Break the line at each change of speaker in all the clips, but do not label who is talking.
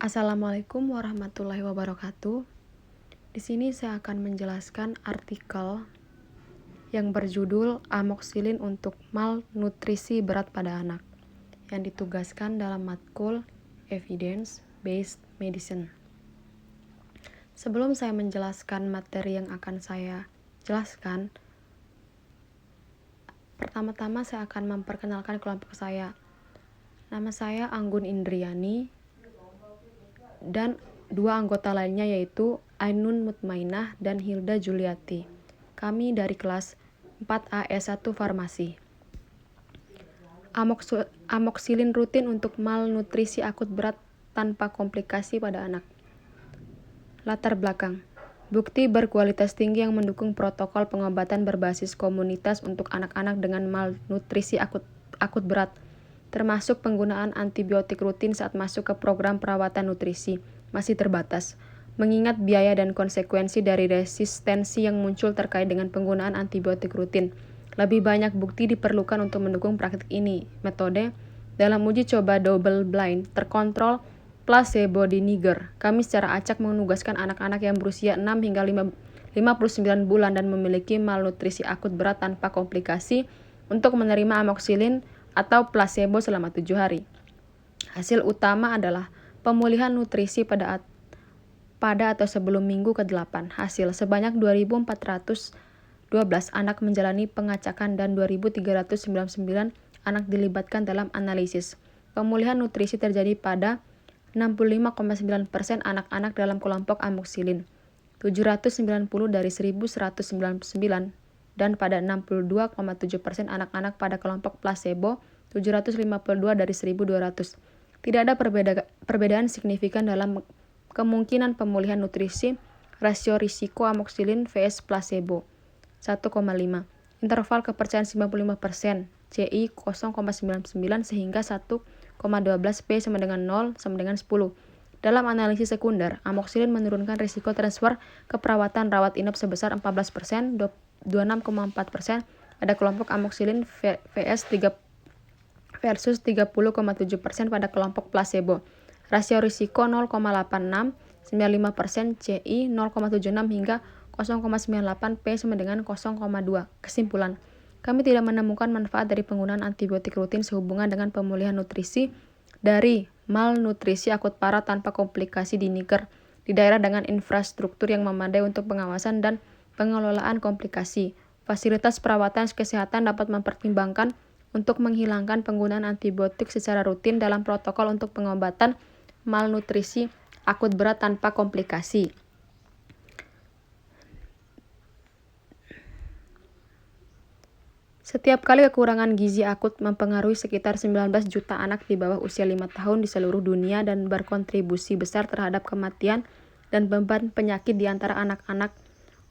Assalamualaikum warahmatullahi wabarakatuh. Di sini saya akan menjelaskan artikel yang berjudul Amoksilin untuk malnutrisi berat pada anak yang ditugaskan dalam matkul Evidence Based Medicine. Sebelum saya menjelaskan materi yang akan saya jelaskan, pertama-tama saya akan memperkenalkan kelompok saya. Nama saya Anggun Indriani dan dua anggota lainnya yaitu Ainun Mutmainah dan Hilda Juliati. Kami dari kelas 4A S1 Farmasi. Amoksilin rutin untuk malnutrisi akut berat tanpa komplikasi pada anak. Latar belakang. Bukti berkualitas tinggi yang mendukung protokol pengobatan berbasis komunitas untuk anak-anak dengan malnutrisi akut berat, termasuk penggunaan antibiotik rutin saat masuk ke program perawatan nutrisi, masih terbatas, mengingat biaya dan konsekuensi dari resistensi yang muncul terkait dengan penggunaan antibiotik rutin. Lebih banyak bukti diperlukan untuk mendukung praktik ini. Metode dalam uji coba double blind terkontrol placebo di Niger, kami secara acak menugaskan anak-anak yang berusia 6 hingga 59 bulan dan memiliki malnutrisi akut berat tanpa komplikasi untuk menerima amoksilin atau placebo selama 7 hari. Hasil utama adalah pemulihan nutrisi pada atau sebelum minggu ke-8. Hasil sebanyak 2.412 anak menjalani pengacakan dan 2.399 anak dilibatkan dalam analisis. Pemulihan nutrisi terjadi pada 65,9% anak-anak dalam kelompok amoksilin, 790 dari 1.199, dan pada 62,7% anak-anak pada kelompok placebo, 752 dari 1.200. Tidak ada perbedaan signifikan dalam kemungkinan pemulihan nutrisi. Rasio risiko amoksilin vs placebo 1,5. Interval kepercayaan 95%, CI 0,99 sehingga 1,12 P sama dengan 0 sama dengan 10. Dalam analisis sekunder, amoksilin menurunkan risiko transfer keperawatan rawat inap sebesar 14%, 26,4% pada kelompok amoksilin versus 30,7% pada kelompok placebo. Rasio risiko 0,86, 95%, CI 0,76 hingga 0,98 P sama dengan 0,2. Kesimpulan, kami tidak menemukan manfaat dari penggunaan antibiotik rutin sehubungan dengan pemulihan nutrisi dari malnutrisi akut parah tanpa komplikasi di Niger, di daerah dengan infrastruktur yang memadai untuk pengawasan dan pengelolaan komplikasi. Fasilitas perawatan kesehatan dapat mempertimbangkan untuk menghilangkan penggunaan antibiotik secara rutin dalam protokol untuk pengobatan malnutrisi akut berat tanpa komplikasi. Setiap kali kekurangan gizi akut mempengaruhi sekitar 19 juta anak di bawah usia 5 tahun di seluruh dunia dan berkontribusi besar terhadap kematian dan beban penyakit di antara anak-anak.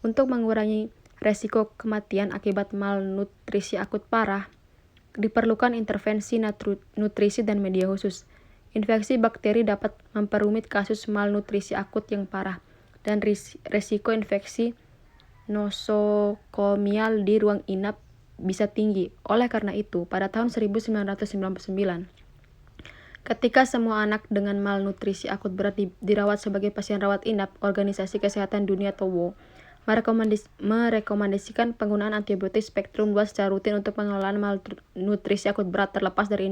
Untuk mengurangi resiko kematian akibat malnutrisi akut parah, diperlukan intervensi nutrisi dan media khusus. Infeksi bakteri dapat memperumit kasus malnutrisi akut yang parah, dan risiko infeksi nosokomial di ruang inap bisa tinggi. Oleh karena itu, pada tahun 1999, ketika semua anak dengan malnutrisi akut berat dirawat sebagai pasien rawat inap, Organisasi Kesehatan Dunia atau WHO merekomendasikan penggunaan antibiotik spektrum luas secara rutin untuk pengelolaan malnutrisi akut berat terlepas dari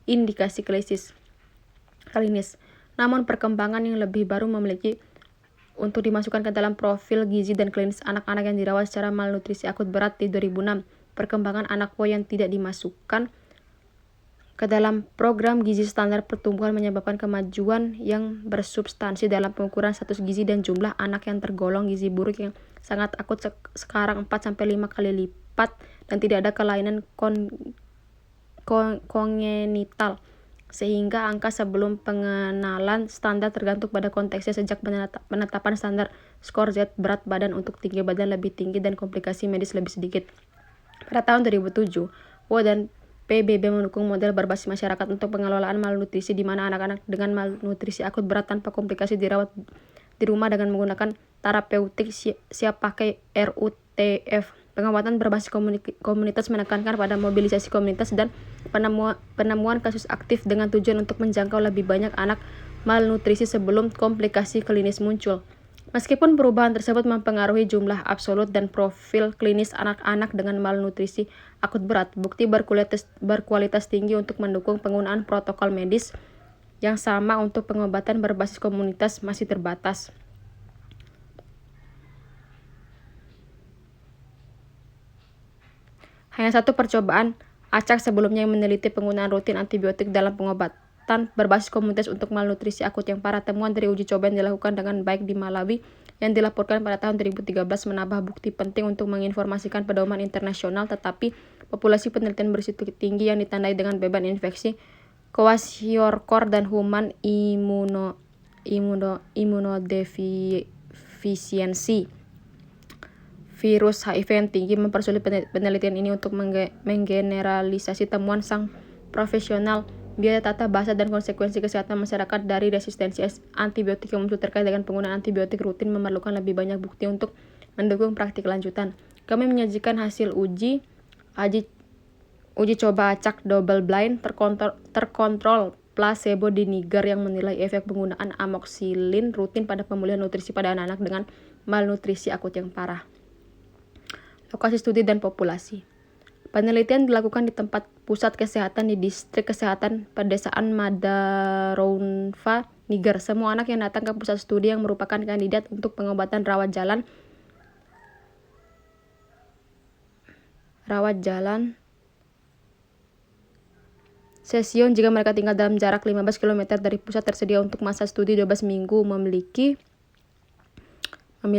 indikasi klinis. Namun perkembangan yang lebih baru memiliki untuk dimasukkan ke dalam profil gizi dan klinis anak-anak yang dirawat secara malnutrisi akut berat di 2006. Perkembangan anak WHO yang tidak dimasukkan ke dalam program gizi standar pertumbuhan menyebabkan kemajuan yang bersubstansi dalam pengukuran status gizi dan jumlah anak yang tergolong gizi buruk yang sangat akut sekarang 4-5 kali lipat dan tidak ada kelainan kongenital, sehingga angka sebelum pengenalan standar tergantung pada konteksnya. Sejak penetapan standar skor Z, berat badan untuk tinggi badan lebih tinggi dan komplikasi medis lebih sedikit. Pada tahun 2007, WHO dan PBB mendukung model berbasis masyarakat untuk pengelolaan malnutrisi di mana anak-anak dengan malnutrisi akut berat tanpa komplikasi dirawat di rumah dengan menggunakan terapeutik siap pakai RUTF. Pengobatan berbasis komunitas menekankan pada mobilisasi komunitas dan penemuan kasus aktif dengan tujuan untuk menjangkau lebih banyak anak malnutrisi sebelum komplikasi klinis muncul. Meskipun perubahan tersebut mempengaruhi jumlah absolut dan profil klinis anak-anak dengan malnutrisi akut berat, bukti berkualitas tinggi untuk mendukung penggunaan protokol medis yang sama untuk pengobatan berbasis komunitas masih terbatas. Hanya satu percobaan acak sebelumnya yang meneliti penggunaan rutin antibiotik dalam pengobatan berbasis komunitas untuk malnutrisi akut yang parah. Temuan dari uji coba yang dilakukan dengan baik di Malawi yang dilaporkan pada tahun 2013 menambah bukti penting untuk menginformasikan pedoman internasional, tetapi populasi penelitian berisiko tinggi yang ditandai dengan beban infeksi, kwashiorkor, dan human immunodefisiensi virus HIV yang tinggi mempersulit penelitian ini. Untuk menggeneralisasi temuan sang profesional, biaya tata bahasa dan konsekuensi kesehatan masyarakat dari resistensi antibiotik yang muncul terkait dengan penggunaan antibiotik rutin memerlukan lebih banyak bukti untuk mendukung praktik lanjutan. Kami menyajikan hasil uji coba acak double blind terkontrol placebo di Niger yang menilai efek penggunaan amoxicillin rutin pada pemulihan nutrisi pada anak-anak dengan malnutrisi akut yang parah. Lokasi studi dan populasi. Penelitian dilakukan di tempat pusat kesehatan di distrik kesehatan pedesaan Madarounfa, Niger. Semua anak yang datang ke pusat studi yang merupakan kandidat untuk pengobatan rawat jalan sesion jika mereka tinggal dalam jarak 15 km dari pusat tersedia untuk masa studi 12 minggu, memiliki 3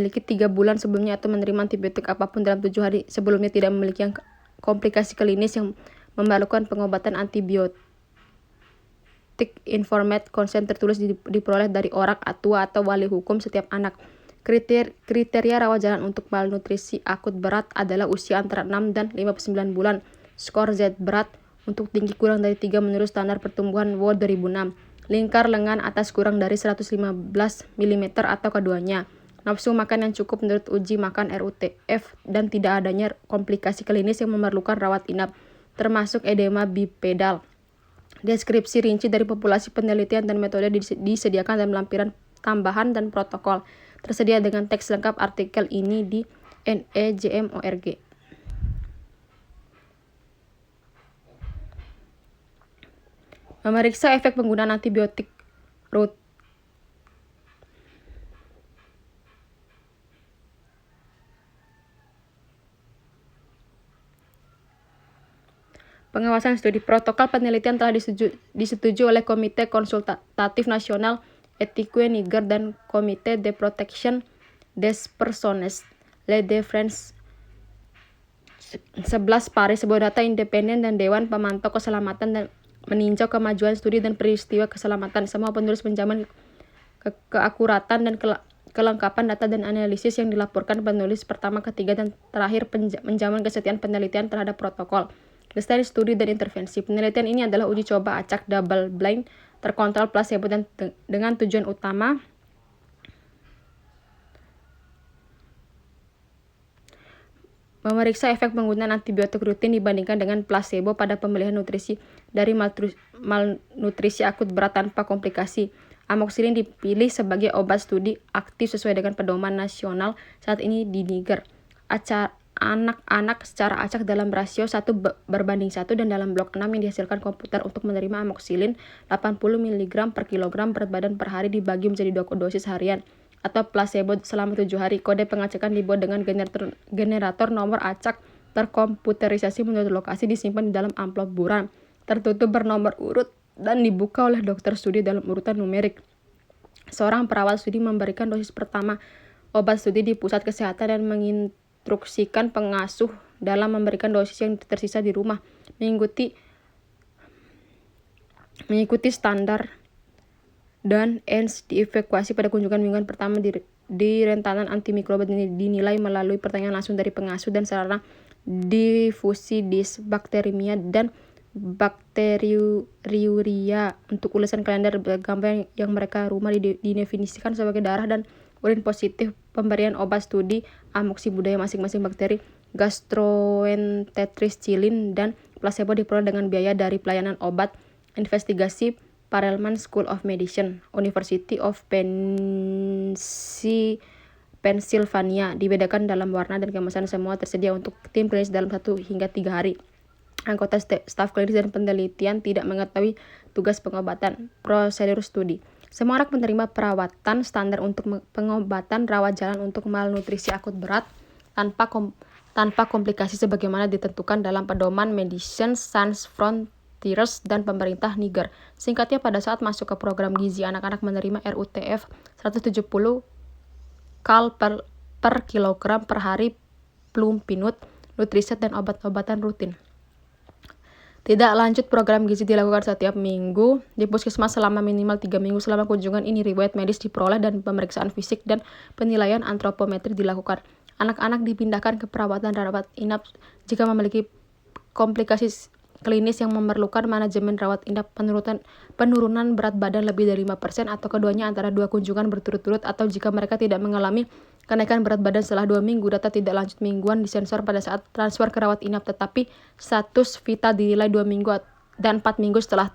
bulan sebelumnya atau menerima antibiotik apapun dalam 7 hari sebelumnya, tidak memiliki komplikasi klinis yang memerlukan pengobatan antibiotik. Informed consent tertulis diperoleh dari orang tua atau wali hukum setiap anak. Kriteria rawat jalan untuk malnutrisi akut berat adalah usia antara 6 dan 59 bulan, skor Z berat untuk tinggi kurang dari 3 menurut standar pertumbuhan World 2006, lingkar lengan atas kurang dari 115 mm atau keduanya, nafsu makan yang cukup menurut uji makan RUTF, dan tidak adanya komplikasi klinis yang memerlukan rawat inap, termasuk edema bipedal. Deskripsi rinci dari populasi penelitian dan metode disediakan dalam lampiran tambahan dan protokol. Tersedia dengan teks lengkap artikel ini di NEJM.org. Memeriksa efek penggunaan antibiotik rutin. Pengawasan studi. Protokol penelitian telah disetujui oleh Komite Konsultatif Nasional Etique Niger dan Komite de Protection des Personnes Le de France 11 Paris. Sebuah data independen dan Dewan Pemantau Keselamatan dan meninjau kemajuan studi dan peristiwa keselamatan. Semua penulis menjamin keakuratan dan kelengkapan data dan analisis yang dilaporkan penulis pertama, ketiga, dan terakhir menjamin kesetiaan penelitian terhadap protokol. Lestari studi dan intervensi. Penelitian ini adalah uji coba acak double blind terkontrol placebo dan dengan tujuan utama memeriksa efek penggunaan antibiotik rutin dibandingkan dengan placebo pada pemulihan nutrisi dari malnutrisi akut berat tanpa komplikasi. Amoxicillin dipilih sebagai obat studi aktif sesuai dengan pedoman nasional saat ini di Niger. Anak-anak secara acak dalam rasio 1:1 dan dalam blok 6 yang dihasilkan komputer untuk menerima amoxicillin 80 mg per kilogram berat badan per hari dibagi menjadi 2 dosis harian atau placebo selama 7 hari. Kode pengecekan dibuat dengan generator nomor acak terkomputerisasi menurut lokasi, disimpan di dalam amplop buram tertutup bernomor urut dan dibuka oleh dokter studi dalam urutan numerik. Seorang perawat studi memberikan dosis pertama obat studi di pusat kesehatan dan menginstruksikan pengasuh dalam memberikan dosis yang tersisa di rumah, mengikuti standar dan ENS dievakuasi pada kunjungan mingguan pertama di rentanan antimikroba dinilai melalui pertanyaan langsung dari pengasuh dan sarana difusi disbakteremia dan bakteriuria. Untuk ulasan kalender gambar yang mereka rumah didefinisikan sebagai darah dan urin positif. Pemberian obat studi amoksi budaya masing-masing bakteri Gastroenteritis dan placebo diperoleh dengan biaya dari pelayanan obat investigasi Perelman School of Medicine, University of Pennsylvania. Dibedakan dalam warna dan kemasan, semua tersedia untuk tim klinis dalam 1 hingga 3 hari. Anggota staf klinis dan penelitian tidak mengetahui tugas pengobatan. Prosedur studi. Semua anak menerima perawatan standar untuk pengobatan rawat jalan untuk malnutrisi akut berat tanpa komplikasi sebagaimana ditentukan dalam pedoman Medicines Sans Frontiers dan pemerintah Niger. Singkatnya, pada saat masuk ke program gizi, anak-anak menerima RUTF 170 kal per kilogram per hari, plum pinut, Nutriset, dan obat-obatan rutin. Tidak lanjut program gizi dilakukan setiap minggu di puskesmas selama minimal 3 minggu. Selama kunjungan ini, riwayat medis diperoleh dan pemeriksaan fisik dan penilaian antropometri dilakukan. Anak-anak dipindahkan ke perawatan rawat inap jika memiliki komplikasi klinis yang memerlukan manajemen rawat inap, penurunan berat badan lebih dari 5% atau keduanya antara 2 kunjungan berturut-turut, atau jika mereka tidak mengalami kenaikan berat badan setelah 2 minggu. Data tidak lanjut mingguan disensor pada saat transfer ke rawat inap, tetapi status vita dinilai 2 minggu dan 4 minggu setelah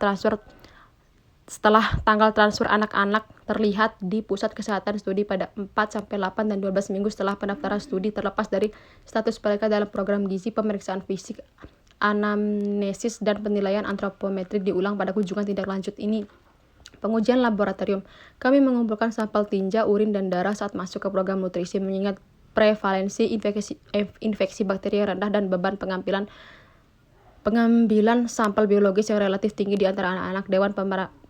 tanggal transfer. Anak-anak terlihat di pusat kesehatan studi pada 4, 8, dan 12 minggu setelah pendaftaran studi. Terlepas dari status mereka dalam program gizi, pemeriksaan fisik, anamnesis, dan penilaian antropometrik diulang pada kunjungan tindak lanjut ini. Pengujian laboratorium. Kami mengumpulkan sampel tinja, urin, dan darah saat masuk ke program nutrisi, mengingat prevalensi infeksi bakteri yang rendah dan beban pengambilan sampel biologis yang relatif tinggi di antara anak-anak. Dewan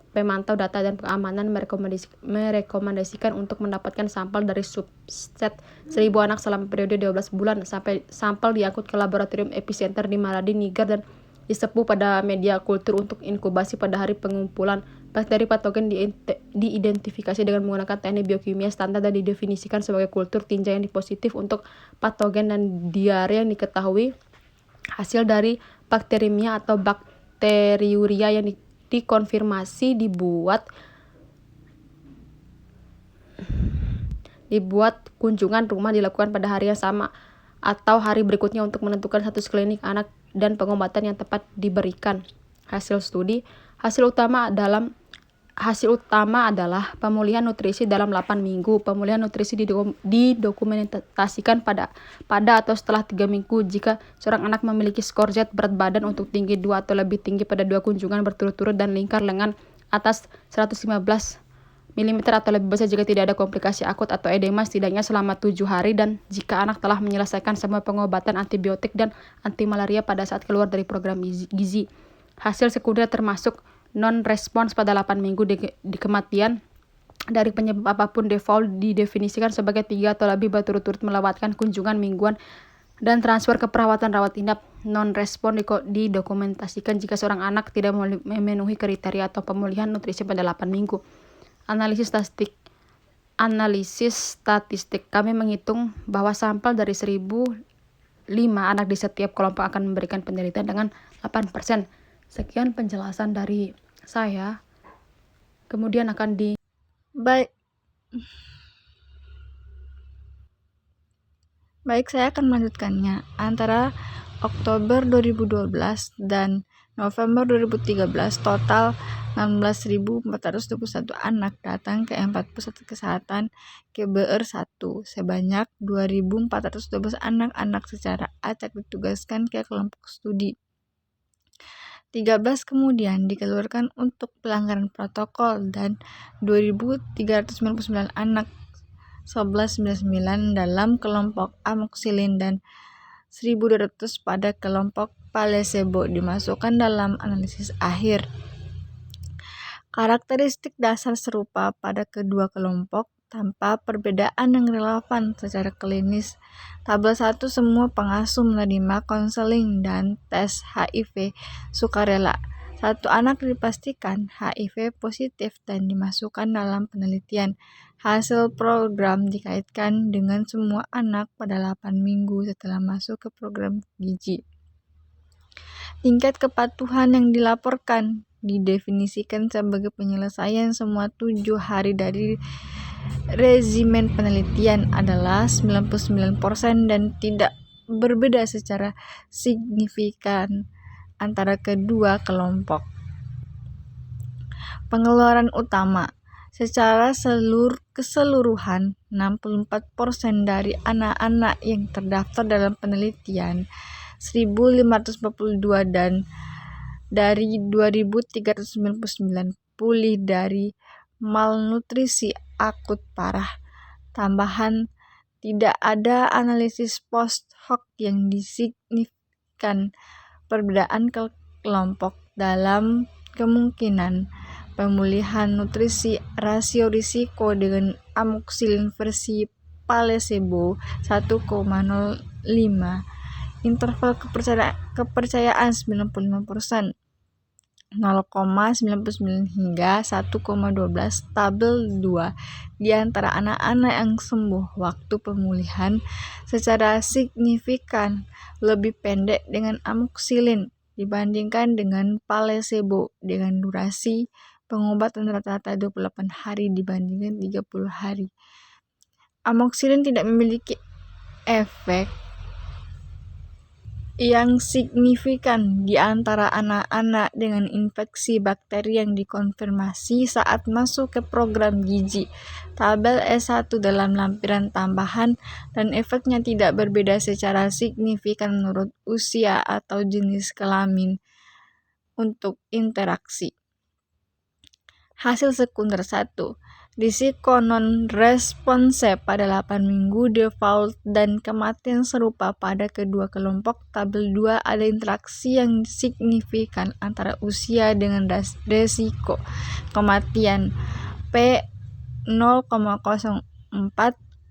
Pemantau Data dan Keamanan merekomendasikan untuk mendapatkan sampel dari subset 1.000 anak selama periode 12 bulan. Sampai sampel diangkut ke laboratorium epicenter di Maradi, Niger, dan disepuh pada media kultur untuk inkubasi. Pada hari pengumpulan, bakteri patogen diidentifikasi dengan menggunakan teknik biokimia standar dan didefinisikan sebagai kultur tinja yang positif untuk patogen dan diare yang diketahui hasil dari bakteremia atau bakteriuria yang dikonfirmasi dibuat kunjungan rumah dilakukan pada hari yang sama atau hari berikutnya untuk menentukan status klinik anak dan pengobatan yang tepat diberikan. Hasil studi. Hasil utama adalah pemulihan nutrisi dalam 8 minggu. Pemulihan nutrisi didokumentasikan pada atau setelah 3 minggu jika seorang anak memiliki skor Z berat badan untuk tinggi 2 atau lebih tinggi pada 2 kunjungan berturut-turut dan lingkar lengan atas 115 mm atau lebih besar jika tidak ada komplikasi akut atau edema setidaknya selama 7 hari, dan jika anak telah menyelesaikan semua pengobatan antibiotik dan antimalaria pada saat keluar dari program gizi. Hasil sekunder termasuk non-respons pada 8 minggu di kematian dari penyebab apapun default didefinisikan sebagai 3 atau lebih berturut-turut melewatkan kunjungan mingguan dan transfer ke perawatan rawat inap. Non-respon didokumentasikan jika seorang anak tidak memenuhi kriteria atau pemulihan nutrisi pada 8 minggu. Analisis statistik. Kami menghitung bahwa sampel dari 1.005 anak di setiap kelompok akan memberikan penderita dengan 8%. Sekian penjelasan dari saya. Kemudian akan
Baik, saya akan melanjutkannya. Antara Oktober 2012 dan November 2013, total 16.421 anak datang ke 4 pusat kesehatan KBR 1. Sebanyak 2.412 anak-anak secara acak ditugaskan ke kelompok studi. 13 kemudian dikeluarkan untuk pelanggaran protokol dan 2.399 anak 1199 dalam kelompok amoxicillin dan 1.200 pada kelompok placebo dimasukkan dalam analisis akhir. Karakteristik dasar serupa pada kedua kelompok tanpa perbedaan yang relevan secara klinis. Tabel 1, semua pengasuh menerima konseling dan tes HIV sukarela. 1 anak dipastikan HIV positif dan dimasukkan dalam penelitian. Hasil program dikaitkan dengan semua anak pada 8 minggu setelah masuk ke program gizi. Tingkat kepatuhan yang dilaporkan didefinisikan sebagai penyelesaian semua 7 hari dari regimen penelitian adalah 99% dan tidak berbeda secara signifikan antara kedua kelompok. Pengeluaran utama. Secara keseluruhan, 64% dari anak-anak yang terdaftar dalam penelitian 1542 dan dari 2399 pulih dari malnutrisi akut parah. Tambahan, tidak ada analisis post hoc yang disignifikan perbedaan kelompok dalam kemungkinan pemulihan nutrisi. Rasio risiko dengan amoxicillin versi placebo 1,05. Interval kepercayaan 95%, 0,99 hingga 1,12. Tabel 2. Di antara anak-anak yang sembuh, waktu pemulihan secara signifikan lebih pendek dengan amoxicillin dibandingkan dengan placebo, dengan durasi pengobatan rata-rata 28 hari dibandingkan 30 hari. Amoxicillin tidak memiliki efek yang signifikan di antara anak-anak dengan infeksi bakteri yang dikonfirmasi saat masuk ke program gizi. Tabel S1 dalam lampiran tambahan, dan efeknya tidak berbeda secara signifikan menurut usia atau jenis kelamin untuk interaksi. Hasil sekunder 1. Risiko non-response pada 8 minggu, default dan kematian serupa pada kedua kelompok. Tabel 2 ada interaksi yang signifikan antara usia dengan resiko kematian P 0,04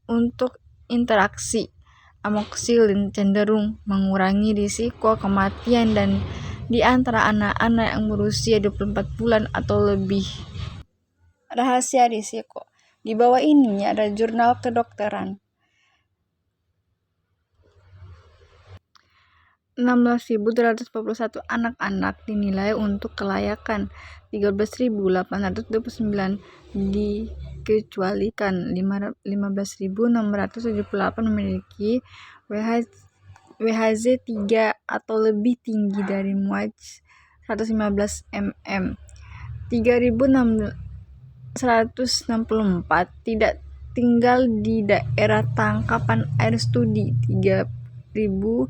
untuk interaksi. Amoxicillin cenderung mengurangi risiko kematian dan di antara anak-anak yang berusia 24 bulan atau lebih. Rahasia risiko. Di bawah ini ada jurnal kedokteran. 16.341 anak-anak dinilai untuk kelayakan, 13.829 dikecualikan, 15.678 memiliki WHZ 3 atau lebih tinggi dari MUAC 115 mm. 3.164 tidak tinggal di daerah tangkapan air studi. 3.110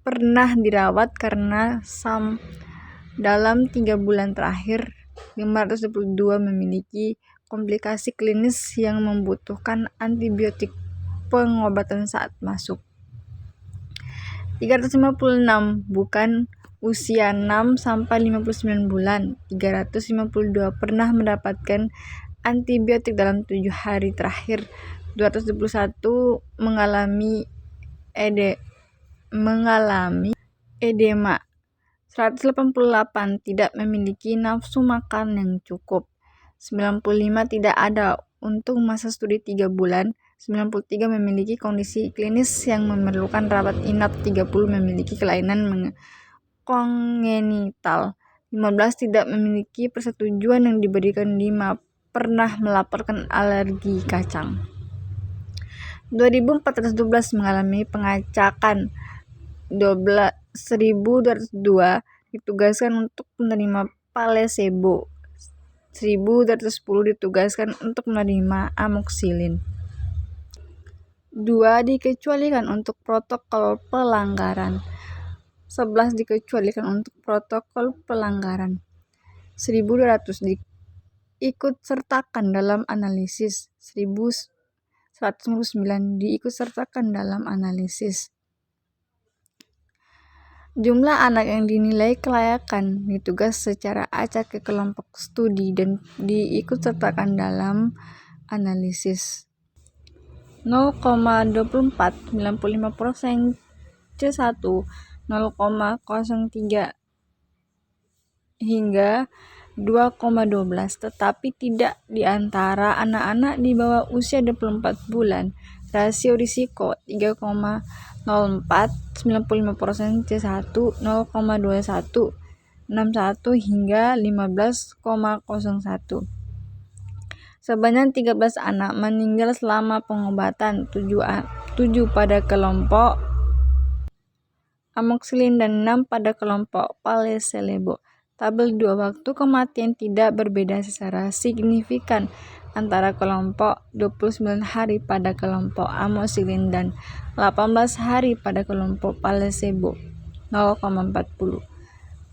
pernah dirawat karena SAM dalam 3 bulan terakhir. 522 memiliki komplikasi klinis yang membutuhkan antibiotik pengobatan saat masuk. 356 bukan usia 6-59 bulan. 352 pernah mendapatkan antibiotik dalam 7 hari terakhir. 221 mengalami edema. 188 tidak memiliki nafsu makan yang cukup. 95 tidak ada untuk masa studi 3 bulan. 93 memiliki kondisi klinis yang memerlukan rawat inap. 30 memiliki kelainan kongenital. 15 tidak memiliki persetujuan yang diberikan. 5 pernah melaporkan alergi kacang. 2.412 mengalami pengacakan. 1.202 ditugaskan untuk menerima placebo. 1.210 ditugaskan untuk menerima amoxicillin. 2 dikecualikan untuk protokol pelanggaran. 11 dikecualikan untuk protokol pelanggaran. 1.200 diikut sertakan dalam analisis. 1.159 diikut sertakan dalam analisis. Jumlah anak yang dinilai kelayakan ditugas secara acak ke kelompok studi dan diikut sertakan dalam analisis. 0,24 95% C1, 0,03 hingga 2,12, tetapi tidak di antara anak-anak di bawah usia 24 bulan. Rasio risiko 3,04 95% C1, 0,21 61 hingga 15,01. Sebanyak 13 anak meninggal selama pengobatan, 7 pada kelompok amoxicillin dan 6 pada kelompok placebo. Tabel 2, waktu kematian tidak berbeda secara signifikan antara kelompok 29 hari pada kelompok amoxicillin dan 18 hari pada kelompok placebo 0,40.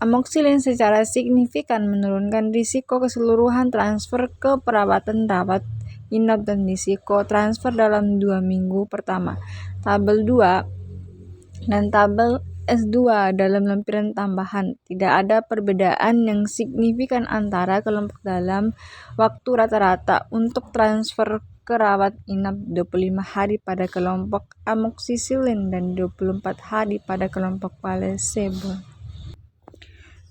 Amoxicillin secara signifikan menurunkan risiko keseluruhan transfer ke perawatan rawat inap dan risiko transfer dalam 2 minggu pertama. Tabel 2 dan tabel S2 dalam lampiran tambahan. Tidak ada perbedaan yang signifikan antara kelompok dalam waktu rata-rata untuk transfer ke rawat inap 25 hari pada kelompok amoxicillin dan 24 hari pada kelompok placebo.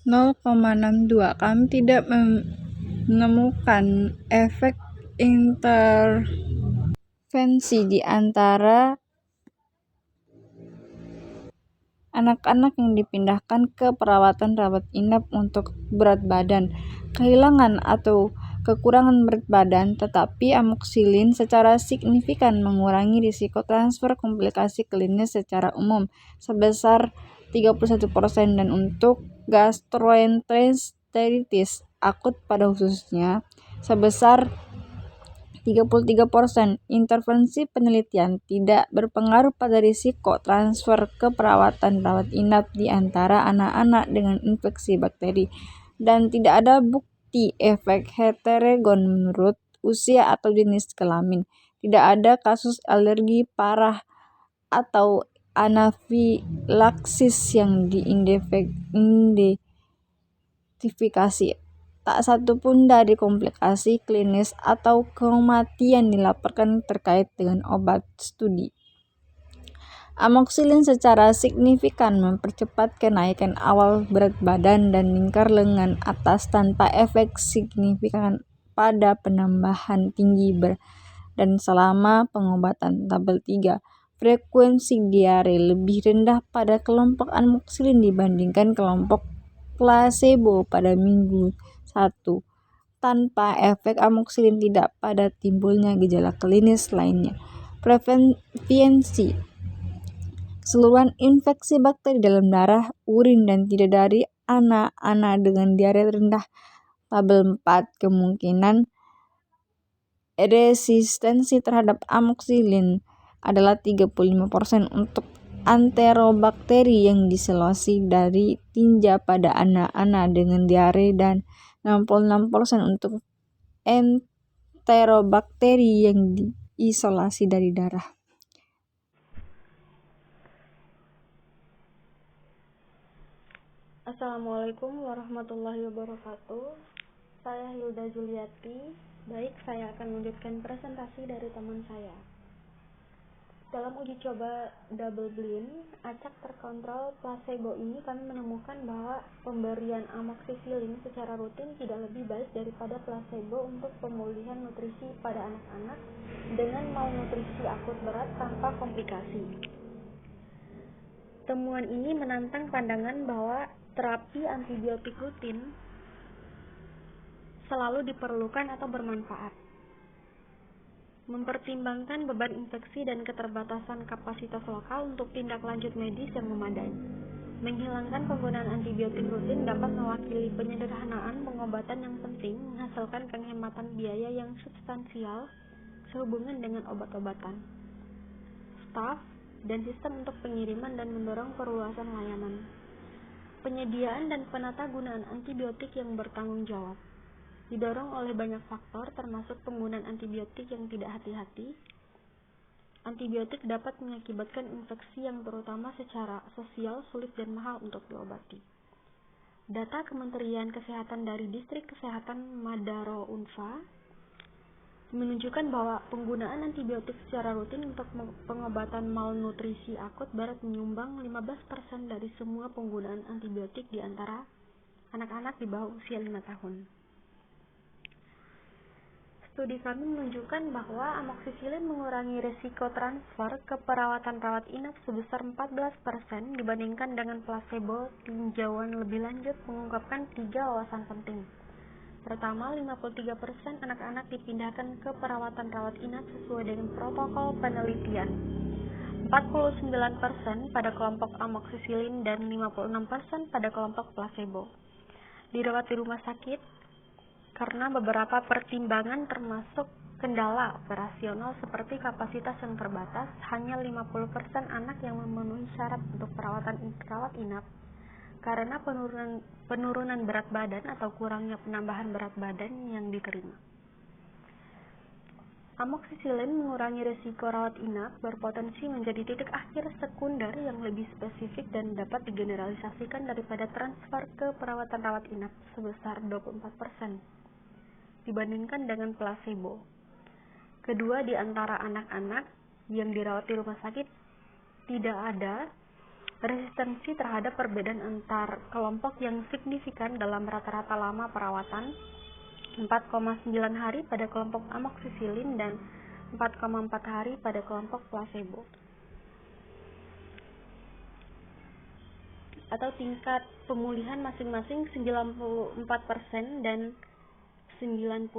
0,62. Kami tidak menemukan efek intervensi di antara anak-anak yang dipindahkan ke perawatan rawat inap untuk berat badan, kehilangan atau kekurangan berat badan, tetapi amoxicillin secara signifikan mengurangi risiko transfer komplikasi klinis secara umum sebesar 31% dan untuk gastroenteritis akut pada khususnya sebesar 33%. Intervensi penelitian tidak berpengaruh pada risiko transfer ke perawatan rawat inap di antara anak-anak dengan infeksi bakteri, dan tidak ada bukti efek heterogen menurut usia atau jenis kelamin. Tidak ada kasus alergi parah atau anafilaksis yang diidentifikasi. Tak satu pun dari komplikasi klinis atau kematian dilaporkan terkait dengan obat studi. Amoxicillin secara signifikan mempercepat kenaikan awal berat badan dan lingkar lengan atas tanpa efek signifikan pada penambahan tinggi badan selama pengobatan. Tabel 3. Frekuensi diare lebih rendah pada kelompok amoxicillin dibandingkan kelompok placebo pada minggu 1. Tanpa efek amoxicillin tidak pada timbulnya gejala klinis lainnya. Prevalensi keseluruhan infeksi bakteri dalam darah, urin, dan tidak dari anak-anak dengan diare rendah. Tabel 4. Kemungkinan resistensi terhadap amoxicillin adalah 35% untuk enterobakteri yang diisolasi dari tinja pada anak-anak dengan diare dan 66% untuk enterobakteri yang diisolasi dari darah.
Assalamualaikum warahmatullahi wabarakatuh. Saya Hilda Juliati. Baik, saya akan melanjutkan presentasi dari teman saya. Dalam uji coba double blind, acak terkontrol placebo ini kami menemukan bahwa pemberian amoxicillin secara rutin tidak lebih baik daripada placebo untuk pemulihan nutrisi pada anak-anak dengan malnutrisi akut berat tanpa komplikasi. Temuan ini menantang pandangan bahwa terapi antibiotik rutin selalu diperlukan atau bermanfaat. Mempertimbangkan beban infeksi dan keterbatasan kapasitas lokal untuk tindak lanjut medis yang memadai. Menghilangkan penggunaan antibiotik rutin dapat mewakili penyederhanaan pengobatan yang penting, menghasilkan penghematan biaya yang substansial sehubungan dengan obat-obatan, staf, dan sistem untuk pengiriman dan mendorong perluasan layanan. Penyediaan dan penata gunaan antibiotik yang bertanggung jawab didorong oleh banyak faktor termasuk penggunaan antibiotik yang tidak hati-hati. Antibiotik dapat mengakibatkan infeksi yang terutama secara sosial sulit dan mahal untuk diobati. Data Kementerian Kesehatan dari Distrik Kesehatan Madaro Unfa menunjukkan bahwa penggunaan antibiotik secara rutin untuk pengobatan malnutrisi akut berat menyumbang 15% dari semua penggunaan antibiotik di antara anak-anak di bawah usia 5 tahun. Studi kami menunjukkan bahwa amoxicillin mengurangi risiko transfer ke perawatan rawat inap sebesar 14% dibandingkan dengan placebo. Tinjauan lebih lanjut mengungkapkan 3 wawasan penting. Pertama, 53% anak-anak dipindahkan ke perawatan rawat inap sesuai dengan protokol penelitian. 49% pada kelompok amoxicillin dan 56% pada kelompok placebo. dirawat di rumah sakit karena beberapa pertimbangan termasuk kendala operasional seperti kapasitas yang terbatas, hanya 50% anak yang memenuhi syarat untuk perawatan rawat inap karena penurunan berat badan atau kurangnya penambahan berat badan yang diterima. Amoksisilin mengurangi risiko rawat inap berpotensi menjadi titik akhir sekunder yang lebih spesifik dan dapat digeneralisasikan daripada transfer ke perawatan rawat inap sebesar 24% dibandingkan dengan placebo. Kedua, di antara anak-anak yang dirawat di rumah sakit tidak ada resistensi terhadap perbedaan antar kelompok yang signifikan dalam rata-rata lama perawatan 4,9 hari pada kelompok amoksisilin dan 4,4 hari pada kelompok placebo. Atau tingkat pemulihan masing-masing 94% dan 96%.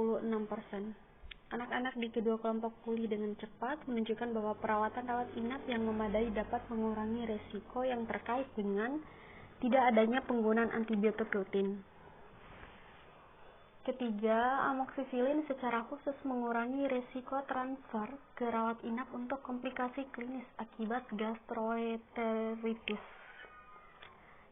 Anak-anak di kedua kelompok pulih dengan cepat, menunjukkan bahwa perawatan rawat inap yang memadai dapat mengurangi resiko yang terkait dengan tidak adanya penggunaan antibiotik rutin. Ketiga, amoksisilin secara khusus mengurangi resiko transfer ke rawat inap untuk komplikasi klinis akibat gastroenteritis.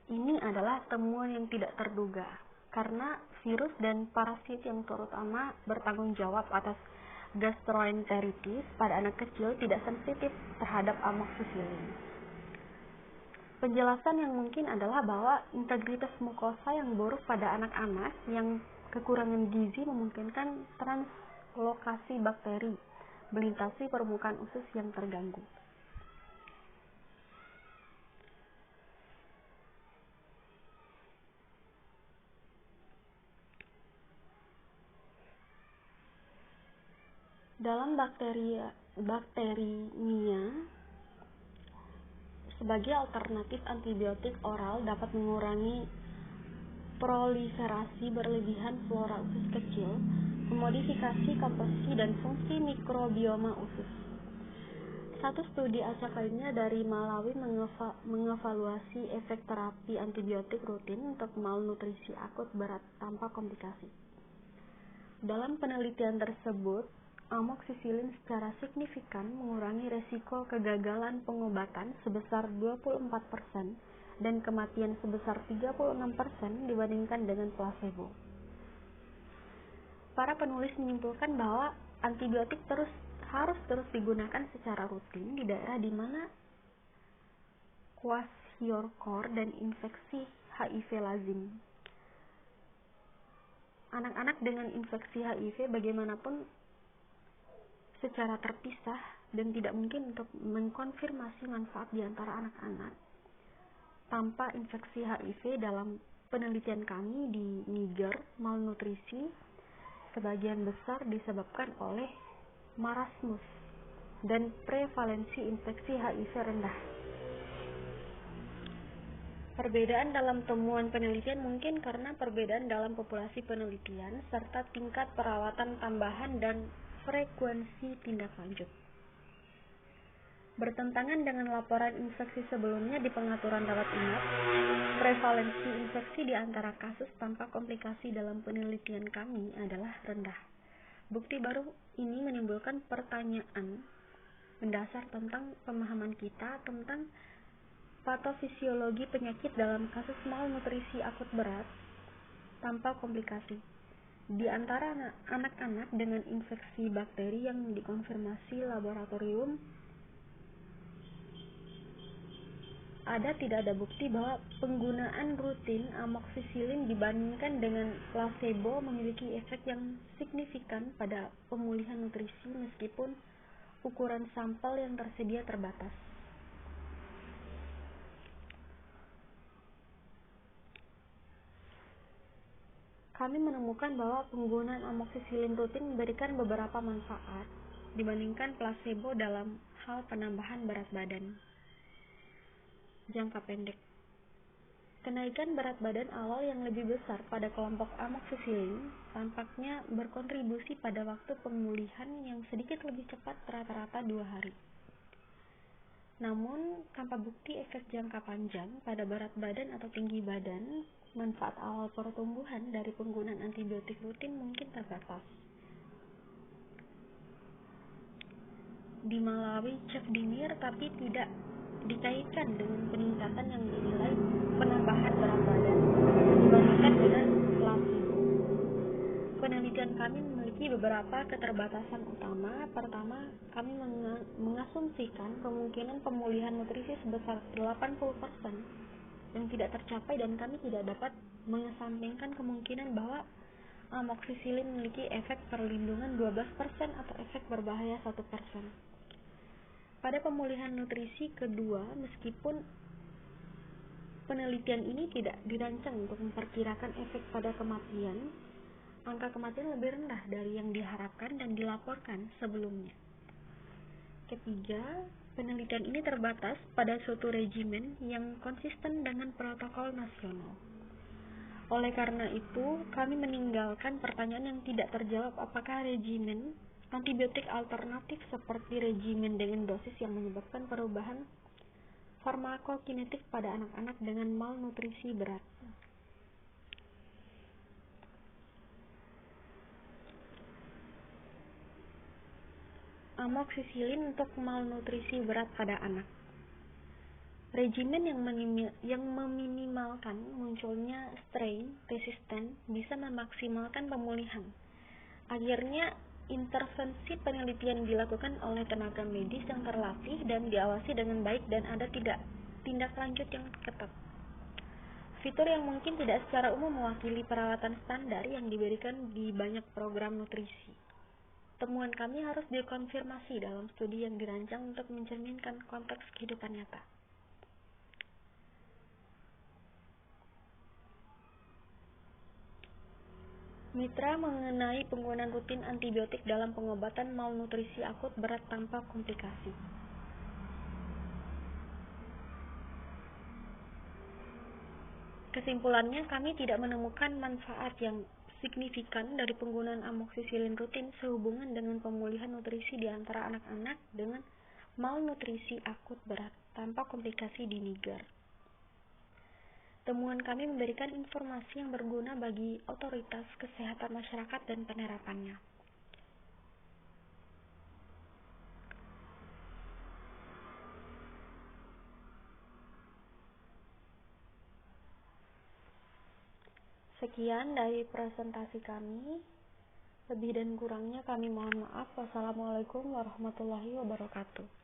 Ini adalah temuan yang tidak terduga, karena virus dan parasit yang terutama bertanggung jawab atas gastroenteritis pada anak kecil tidak sensitif terhadap amoksisilin. Penjelasan yang mungkin adalah bahwa integritas mukosa yang buruk pada anak-anak yang kekurangan gizi memungkinkan translokasi bakteri melintasi permukaan usus yang terganggu. Dalam bakterimia, sebagai alternatif antibiotik oral dapat mengurangi proliferasi berlebihan flora usus kecil, memodifikasi komposisi dan fungsi mikrobioma usus. Satu studi acak lainnya dari Malawi mengevaluasi efek terapi antibiotik rutin untuk malnutrisi akut berat tanpa komplikasi. Dalam penelitian tersebut, amoksisilin secara signifikan mengurangi resiko kegagalan pengobatan sebesar 24% dan kematian sebesar 36% dibandingkan dengan placebo. Para penulis menyimpulkan bahwa antibiotik harus terus digunakan secara rutin di daerah di mana kwashiorkor dan infeksi HIV lazim. Anak-anak dengan infeksi HIV bagaimanapun secara terpisah dan tidak mungkin untuk mengkonfirmasi manfaat di antara anak-anak tanpa infeksi HIV. Dalam penelitian kami di Niger, malnutrisi sebagian besar disebabkan oleh marasmus dan prevalensi infeksi HIV rendah. Perbedaan dalam temuan penelitian mungkin karena perbedaan dalam populasi penelitian serta tingkat perawatan tambahan dan frekuensi tindak lanjut. Bertentangan dengan laporan infeksi sebelumnya di pengaturan rawat inap, prevalensi infeksi di antara kasus tanpa komplikasi dalam penelitian kami adalah rendah. Bukti baru ini menimbulkan pertanyaan mendasar tentang pemahaman kita tentang patofisiologi penyakit dalam kasus malnutrisi akut berat tanpa komplikasi. Di antara anak-anak dengan infeksi bakteri yang dikonfirmasi laboratorium, tidak ada bukti bahwa penggunaan rutin amoksisilin dibandingkan dengan placebo memiliki efek yang signifikan pada pemulihan nutrisi meskipun ukuran sampel yang tersedia terbatas. Kami menemukan bahwa penggunaan amoksisilin rutin memberikan beberapa manfaat dibandingkan placebo dalam hal penambahan berat badan. Jangka pendek, kenaikan berat badan awal yang lebih besar pada kelompok amoksisilin tampaknya berkontribusi pada waktu pemulihan yang sedikit lebih cepat, rata-rata 2 hari. Namun, tanpa bukti efek jangka panjang pada berat badan atau tinggi badan manfaat awal pertumbuhan dari penggunaan antibiotik rutin mungkin terbatas. Di Malawi, cek dinir tapi tidak dikaitkan dengan peningkatan yang dinilai penambahan berat badan dibandingkan dengan placebo. Penelitian kami memiliki beberapa keterbatasan utama. Pertama, kami mengasumsikan kemungkinan pemulihan nutrisi sebesar 80% yang tidak tercapai, dan kami tidak dapat mengesampingkan kemungkinan bahwa amoksisilin memiliki efek perlindungan 12% atau efek berbahaya 1%. Pada pemulihan nutrisi kedua, meskipun penelitian ini tidak dirancang untuk memperkirakan efek pada kematian, angka kematian lebih rendah dari yang diharapkan dan dilaporkan sebelumnya. Ketiga, penelitian ini terbatas pada suatu regimen yang konsisten dengan protokol nasional. Oleh karena itu, kami meninggalkan pertanyaan yang tidak terjawab apakah regimen antibiotik alternatif seperti regimen dengan dosis yang menyebabkan perubahan farmakokinetik pada anak-anak dengan malnutrisi berat. Amoksisilin untuk malnutrisi berat pada anak. Regimen yang meminimalkan munculnya strain resisten bisa memaksimalkan pemulihan. Akhirnya, intervensi penelitian dilakukan oleh tenaga medis yang terlatih dan diawasi dengan baik, dan ada tindak lanjut yang ketat. Fitur yang mungkin tidak secara umum mewakili perawatan standar yang diberikan di banyak program nutrisi. Temuan kami harus dikonfirmasi dalam studi yang dirancang untuk mencerminkan konteks kehidupan nyata. Mitra mengenai penggunaan rutin antibiotik dalam pengobatan malnutrisi akut berat tanpa komplikasi. Kesimpulannya, kami tidak menemukan manfaat yang signifikan dari penggunaan amoksisilin rutin sehubungan dengan pemulihan nutrisi di antara anak-anak dengan malnutrisi akut berat tanpa komplikasi di Niger. Temuan kami memberikan informasi yang berguna bagi otoritas kesehatan masyarakat dan penerapannya. Sekian dari presentasi kami. Lebih dan kurangnya kami mohon maaf. Wassalamualaikum warahmatullahi wabarakatuh.